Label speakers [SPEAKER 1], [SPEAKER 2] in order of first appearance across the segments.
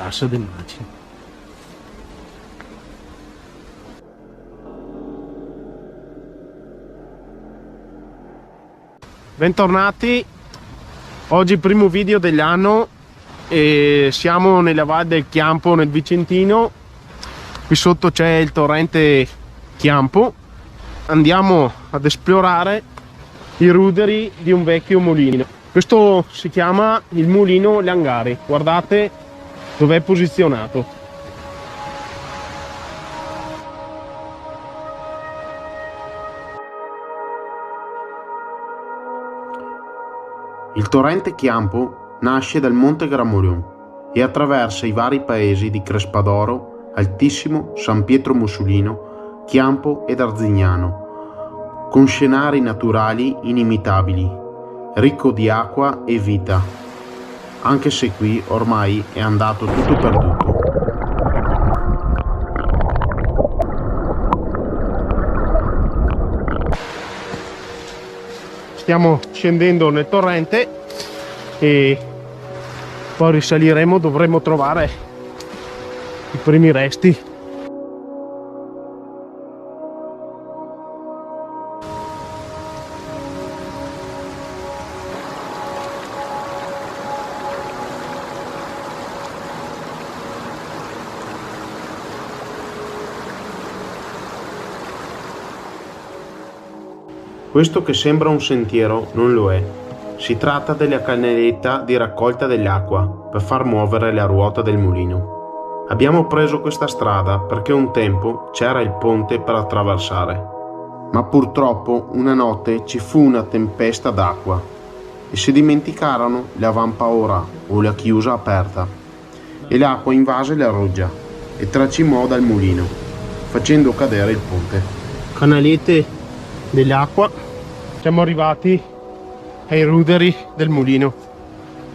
[SPEAKER 1] cassa delle macine. Bentornati, oggi primo video dell'anno e siamo nella Val del Chiampo, nel Vicentino. Qui sotto c'è il torrente Chiampo. Andiamo ad esplorare i ruderi di un vecchio mulino. Questo si chiama il mulino Langari. Guardate dove è posizionato.
[SPEAKER 2] Il torrente Chiampo nasce dal Monte Gramolion e attraversa i vari paesi di Crespadoro, Altissimo, San Pietro Mussolino, Chiampo ed Arzignano, con scenari naturali inimitabili, ricco di acqua e vita, anche se qui ormai è andato tutto perduto.
[SPEAKER 1] Stiamo scendendo nel torrente e poi risaliremo, dovremo trovare i primi resti.
[SPEAKER 2] Questo che sembra un sentiero non lo è. Si tratta della canaletta di raccolta dell'acqua per far muovere la ruota del mulino. Abbiamo preso questa strada perché un tempo c'era il ponte per attraversare, ma purtroppo una notte ci fu una tempesta d'acqua e si dimenticarono la vampaora o la chiusa aperta e l'acqua invase la roggia e tracimò dal mulino, facendo cadere il ponte.
[SPEAKER 1] Canalette dell'acqua. Siamo arrivati ai ruderi del mulino.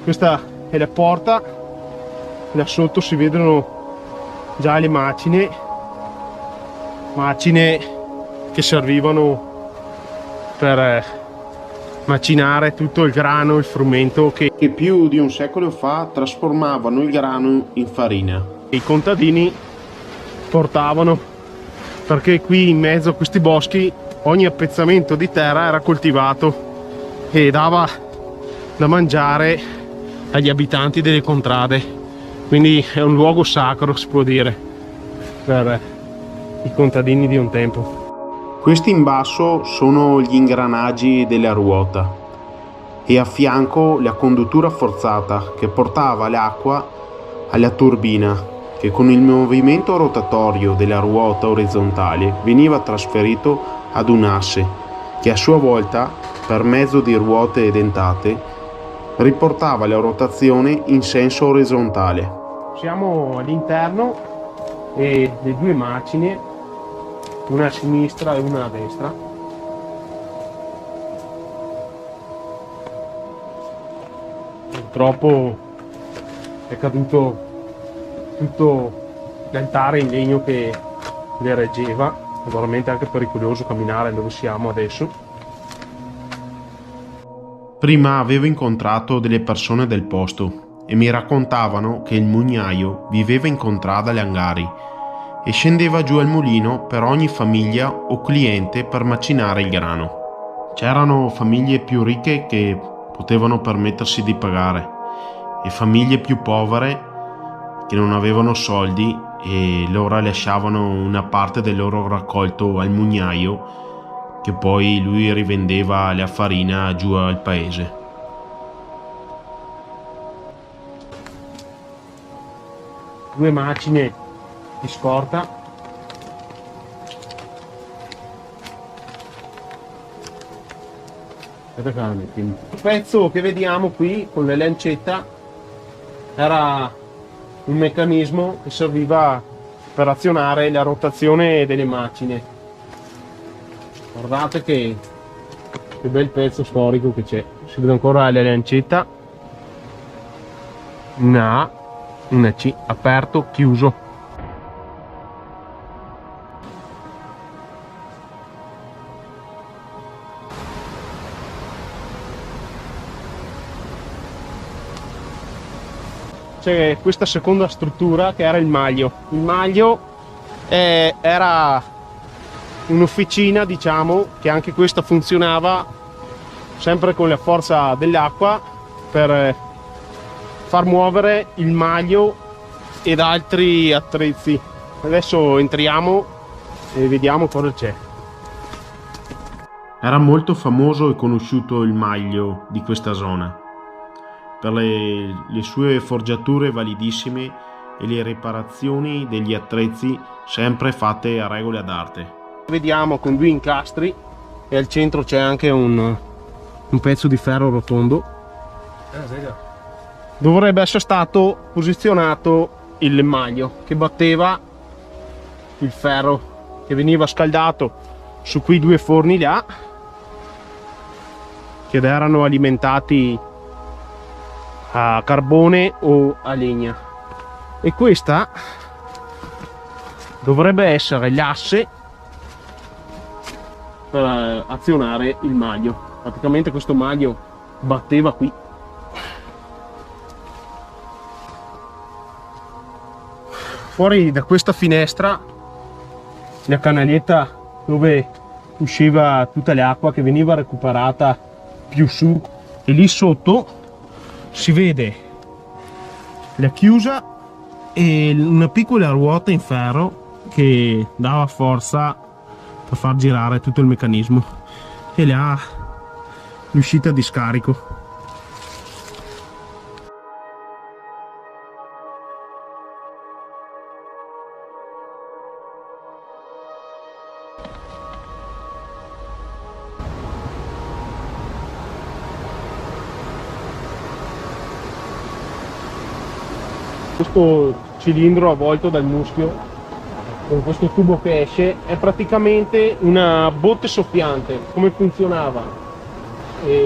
[SPEAKER 1] Questa è la porta, là sotto si vedono già le macine che servivano per macinare tutto il grano, il frumento che
[SPEAKER 2] più di un secolo fa trasformavano il grano in farina.
[SPEAKER 1] I contadini portavano, perché qui in mezzo a questi boschi ogni appezzamento di terra era coltivato e dava da mangiare agli abitanti delle contrade, quindi è un luogo sacro, si può dire, per i contadini di un tempo.
[SPEAKER 2] Questi in basso sono gli ingranaggi della ruota e a fianco la conduttura forzata che portava l'acqua alla turbina, che con il movimento rotatorio della ruota orizzontale veniva trasferito ad un asse che a sua volta, per mezzo di ruote dentate, riportava la rotazione in senso orizzontale.
[SPEAKER 1] Siamo all'interno e le due macine, una a sinistra e una a destra, purtroppo è caduto tutto l'altare in legno che le reggeva. È veramente anche pericoloso camminare dove siamo adesso.
[SPEAKER 2] Prima avevo incontrato delle persone del posto e mi raccontavano che il mugnaio viveva in contrada Langari e scendeva giù al mulino per ogni famiglia o cliente per macinare il grano. C'erano famiglie più ricche che potevano permettersi di pagare e famiglie più povere che non avevano soldi e loro lasciavano una parte del loro raccolto al mugnaio, che poi lui rivendeva la farina giù al paese.
[SPEAKER 1] Due macine di scorta. Il pezzo che vediamo qui con la lancetta era un meccanismo che serviva per azionare la rotazione delle macine. Guardate che bel pezzo storico che c'è, si vede ancora la lancetta, una A, una C, aperto, chiuso. c'è questa seconda struttura che era il maglio. Il maglio era un'officina, diciamo, che anche questa funzionava sempre con la forza dell'acqua per far muovere il maglio ed altri attrezzi. Adesso entriamo e vediamo cosa c'è.
[SPEAKER 2] Era molto famoso e conosciuto il maglio di questa zona per le sue forgiature validissime e le riparazioni degli attrezzi sempre fatte a regola d'arte.
[SPEAKER 1] Vediamo con 2 incastri e al centro c'è anche un pezzo di ferro rotondo. Dovrebbe essere stato posizionato il maglio che batteva il ferro, che veniva scaldato su quei 2 forni là, che erano alimentati a carbone o a legna, e questa dovrebbe essere l'asse per azionare il maglio. Praticamente questo maglio batteva qui. Fuori da questa finestra la canaletta dove usciva tutta l'acqua che veniva recuperata più su, e lì sotto si vede la chiusa e una piccola ruota in ferro che dava forza per far girare tutto il meccanismo, e là l'uscita di scarico. Questo cilindro avvolto dal muschio con questo tubo che esce è praticamente una botte soffiante. Come funzionava?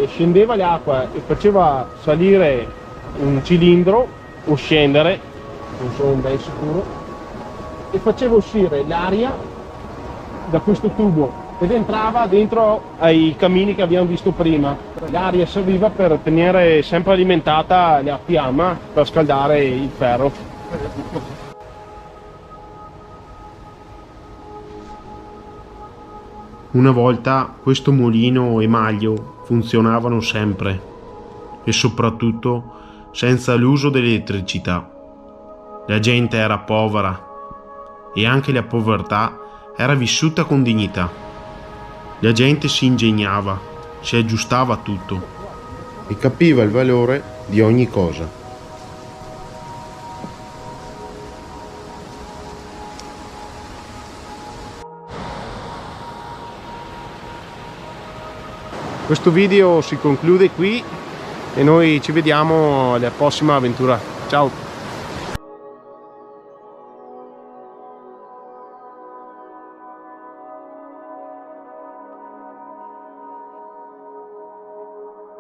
[SPEAKER 1] Scendeva l'acqua e faceva salire un cilindro o scendere, non sono ben sicuro, e faceva uscire l'aria da questo tubo ed entrava dentro ai camini che abbiamo visto prima. L'aria serviva per tenere sempre alimentata la fiamma per scaldare il ferro.
[SPEAKER 2] Una volta questo mulino e maglio funzionavano sempre e soprattutto senza l'uso dell'elettricità. La gente era povera e anche la povertà era vissuta con dignità. La gente si ingegnava, si aggiustava a tutto e capiva il valore di ogni cosa.
[SPEAKER 1] Questo video si conclude qui e noi ci vediamo alla prossima avventura. Ciao!